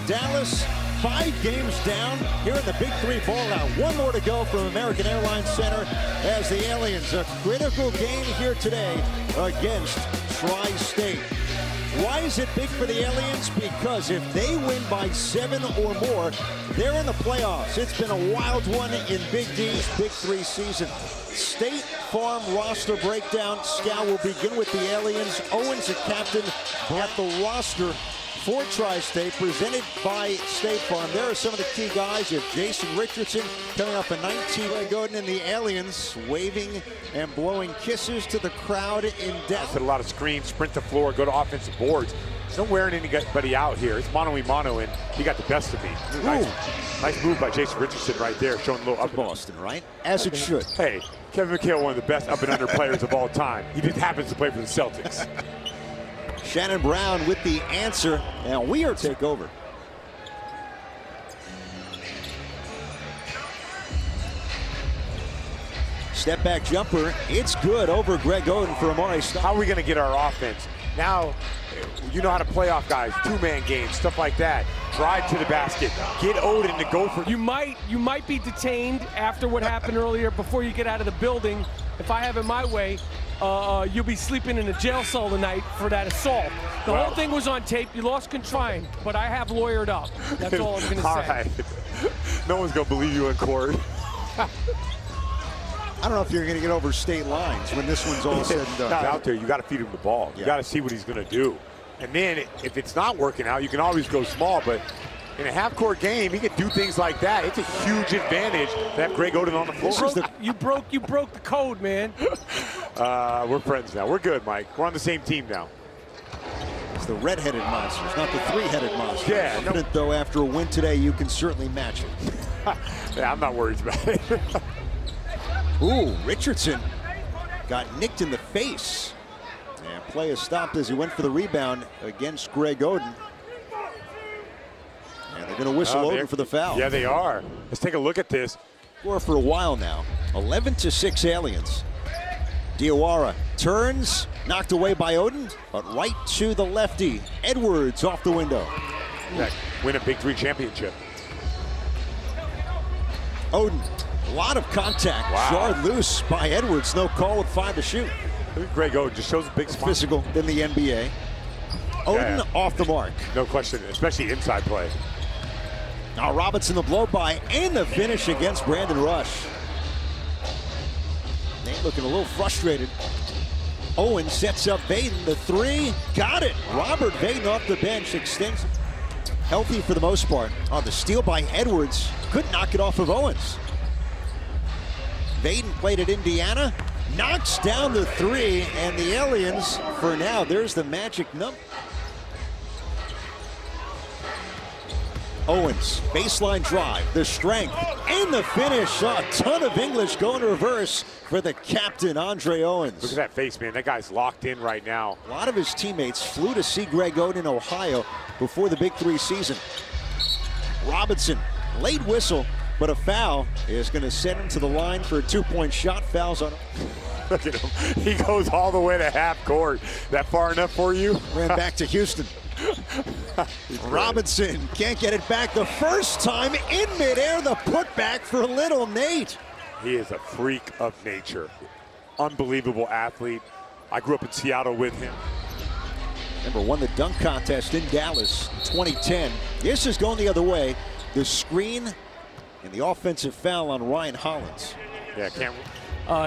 Dallas, 5 games down here in the Big 3 fallout. One more to go from American Airlines Center as the Aliens, a critical game here today against Tri-State. Why is it big for the Aliens? Because if they win by 7 or more, they're in the playoffs. It's been a wild one in Big D's Big 3 season. State Farm roster breakdown. Scout will begin with the Aliens. Owens, a captain at the roster for Tri-State, presented by State Farm. There are some of the key guys. You have Jason Richardson coming off a 19. Oden and the Aliens waving and blowing kisses to the crowd in depth. A lot of screens, sprint the floor, go to offensive boards. There's no wearing anybody out here. It's mano-a-mano, and he got the best of me. Nice move by Jason Richardson right there, showing a little up. Boston, right? As it should. Hey, Kevin McHale, one of the best up and under players of all time. He just happens to play for the Celtics. Shannon Brown with the answer, and we are take over. Step back jumper, it's good over Greg Oden for Amare Stoudemire. How are we going to get our offense? Now, you know how to play off guys, two-man games, stuff like that. Drive to the basket, get Oden to go for. You might be detained after what happened earlier before you get out of the building. If I have it my way, you'll be sleeping in a jail cell tonight for that assault. The whole thing was on tape. You lost control, but I have lawyered up. That's all I'm going to say. All right. No one's going to believe you in court. I don't know if you're going to get over state lines when this one's all said and done. Not out there, you got to feed him the ball. You got to see what he's going to do. And then if it's not working out, you can always go small. But in a half-court game, he can do things like that. It's a huge advantage to have Greg Oden on the floor. You broke the code, man. We're friends now. We're good, Mike. We're on the same team now. It's the red-headed monsters, not the three-headed monsters. Yeah. Confident, though, after a win today, you can certainly match it. Yeah, I'm not worried about it. Ooh, Richardson got nicked in the face. And play is stopped as he went for the rebound against Greg Oden. And they're going to whistle Oden for the foul. Yeah, they are. Let's take a look at this. Score for a while now. 11-6 Aliens. Diawara turns, knocked away by Oden, but right to the lefty. Edwards off the window. Win a Big 3 championship. Oden, a lot of contact. Rashard loose by Edwards. No call with 5 to shoot. Look at Greg Oden, just shows a big smile. Physical than the NBA. Oden off the mark. No question, especially inside play. Now Robinson the blow by and the finish against Brandon Rush. Nate looking a little frustrated. Owen sets up Vaden, the 3, got it. Robert Vaden off the bench, extends. Healthy for the most part. Oh, the steal by Edwards, couldn't knock it off of Owens. Vaden played at Indiana, knocks down the 3, and the Aliens, for now, there's the magic number. Owens, baseline drive, the strength, and the finish. A ton of English going to reverse for the captain, Andre Owens. Look at that face, man. That guy's locked in right now. A lot of his teammates flew to see Greg Oden in Ohio before the Big 3 season. Robinson, late whistle, but a foul is going to send him to the line for a 2-point shot. Fouls on him. Look at him. He goes all the way to half court. That far enough for you? Ran back to Houston. Robinson can't get it back the first time in midair. The putback for little Nate. He is a freak of nature. Unbelievable athlete. I grew up in Seattle with him. Remember, won the dunk contest in Dallas 2010. This is going the other way. The screen and the offensive foul on Ryan Hollins. Yeah, can't.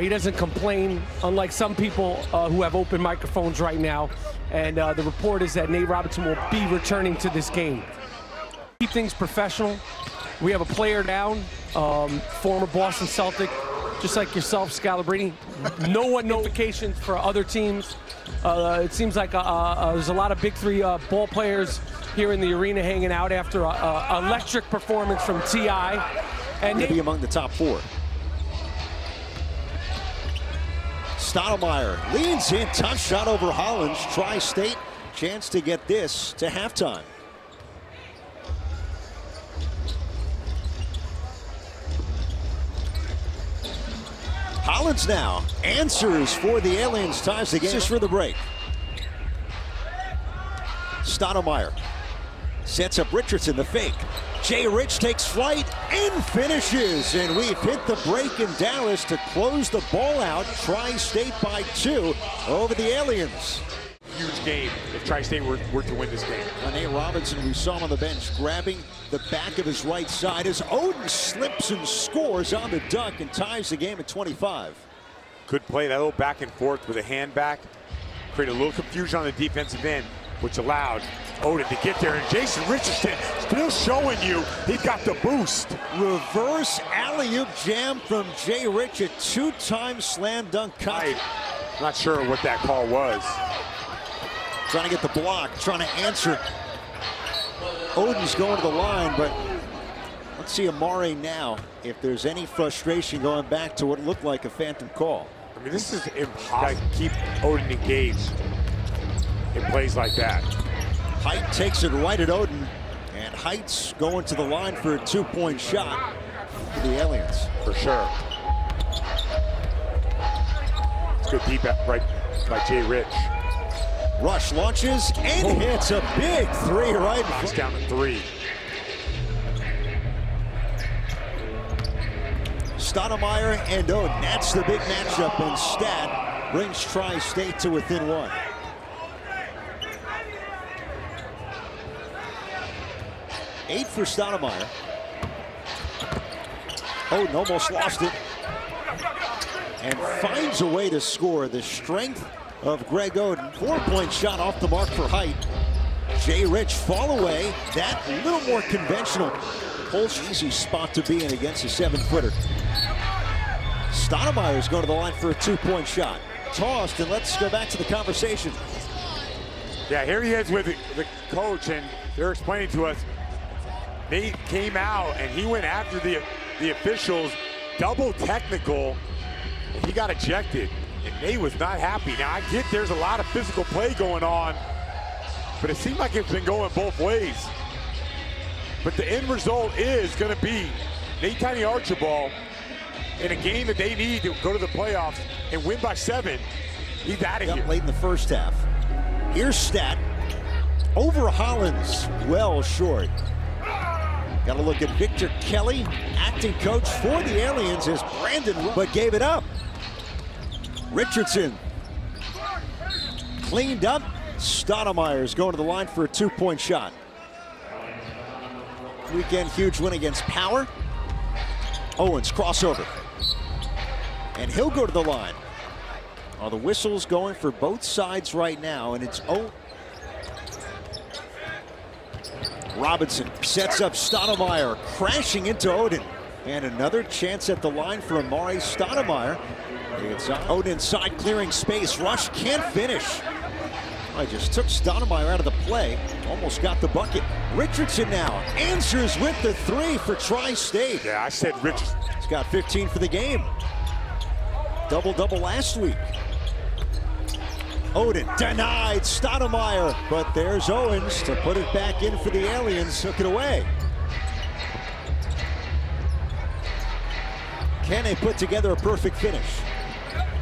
He doesn't complain, unlike some people who have open microphones right now. And the report is that Nate Robinson will be returning to this game. Keep things professional. We have a player down, former Boston Celtic, just like yourself, Scalabrine. No notifications for other teams. It seems like there's a lot of Big 3 ball players here in the arena hanging out after an electric performance from T.I. And maybe among the top 4. Stoudemire leans in, tough shot over Hollins. Tri-State chance to get this to halftime. Hollins now answers for the Aliens, ties the game just for the break. Stoudemire Sets up Richardson, the fake. Jay Rich takes flight and finishes. And we've hit the break in Dallas to close the ball out. Tri-State by 2 over the Aliens. Huge game if Tri-State were to win this game. Nate Robinson, we saw him on the bench grabbing the back of his right side as Oden slips and scores on the duck and ties the game at 25. Good play, that little back and forth with a hand back. Created a little confusion on the defensive end, which allowed Oden to get there. And Jason Richardson still showing you he's got the boost. Reverse alley-oop jam from Jay Rich, a 2-time slam dunk cut. Not sure what that call was. Trying to get the block, trying to answer. Oden's going to the line, but let's see Amare now if there's any frustration going back to what looked like a phantom call. I mean, this is impossible. Keep Oden engaged in plays like that. Height takes it right at Oden, and Height's going to the line for a 2-point shot for the Aliens. For sure. It's good deep right by Jay Rich. Rush launches and hits a big 3 right in front. It's down to 3. Stoudemire and Oden, that's the big matchup, and Stat brings Tri-State to within 1. Eight for Stoudemire. Oden almost lost it and finds a way to score. The strength of Greg Oden. 4-point shot off the mark for Height. Jay Rich fall away. That a little more conventional. Holt's easy spot to be in against a 7-footer. Stoudemire's going to the line for a 2-point shot. Tossed, and let's go back to the conversation. Yeah, here he is with the coach, and they're explaining to us Nate came out and he went after the officials, double technical, and he got ejected. And Nate was not happy. Now, I get there's a lot of physical play going on, but it seemed like it's been going both ways. But the end result is going to be Nate Tiny Archibald in a game that they need to go to the playoffs and win by 7. He's out of here. Late in the first half. Here's Stat. Over Hollins, well short. Got to look at Victor Kelly, acting coach for the Aliens, as Brandon, but gave it up. Richardson cleaned up. Stoudemire's going to the line for a 2-point shot. Weekend huge win against Power. Owens crossover. And he'll go to the line. Oh, the whistle's going for both sides right now, and it's Robinson sets up Stoudemire, crashing into Oden. And another chance at the line for Amare Stoudemire. It's Oden inside, clearing space. Rush can't finish. I just took Stoudemire out of the play. Almost got the bucket. Richardson now answers with the 3 for Tri-State. Yeah, I said Richardson. He's got 15 for the game. Double-double last week. Oden denied Stoudemire, but there's Owens to put it back in for the Aliens. Took it away. Can they put together a perfect finish?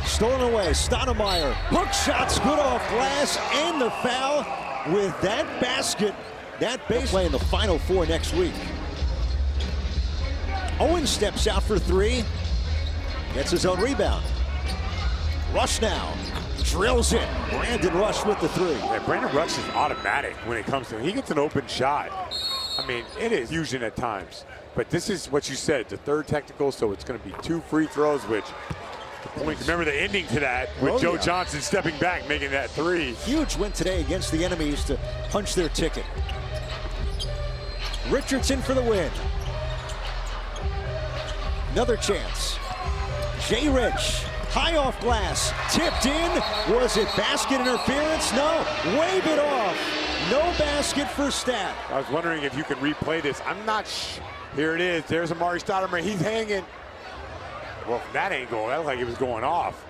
Stolen away, Stoudemire. Hook shots good off glass, and the foul with that basket. That base play in the Final Four next week. Owens steps out for 3. Gets his own rebound. Rush now. Drills it. Brandon Rush with the 3. Yeah, Brandon Rush is automatic when it comes to him. He gets an open shot. I mean, it is fusion at times. But this is what you said, the 3rd technical, so it's going to be 2 free throws, which, remember the ending to that with Joe Johnson stepping back, making that 3. Huge win today against the enemies to punch their ticket. Richardson for the win. Another chance. Jay Rich, high off glass, tipped in. Was it basket interference? No, wave it off. No basket for Stat. I was wondering if you could replay this. I'm not sure. Here it is. There's Amare Stoudemire. He's hanging. Well, from that angle, that looked like it was going off.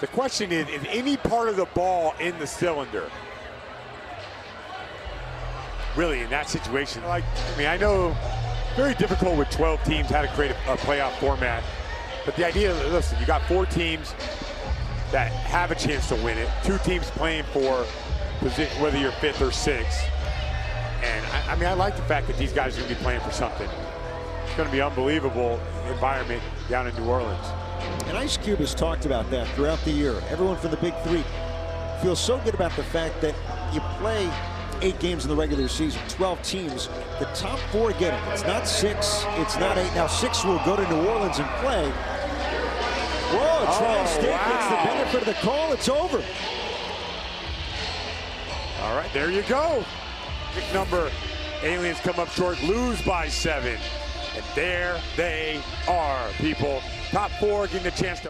The question is any part of the ball in the cylinder? Really, in that situation, I mean, I know very difficult with 12 teams how to create a playoff format. But the idea, listen, you got 4 teams that have a chance to win it. 2 teams playing for position, whether you're 5th or 6th. And And I mean, I like the fact that these guys are going to be playing for something. It's going to be an unbelievable environment down in New Orleans. And Ice Cube has talked about that throughout the year. Everyone from the Big Three feels so good about the fact that you play 8 games in the regular season, 12 teams. The top 4 get it. It's not 6, it's not 8. Now 6 will go to New Orleans and play. Whoa, Tri-State gets the benefit of the call. It's over. All right, there you go. Pick number, Aliens come up short, lose by 7. And there they are, people. Top 4 getting a chance to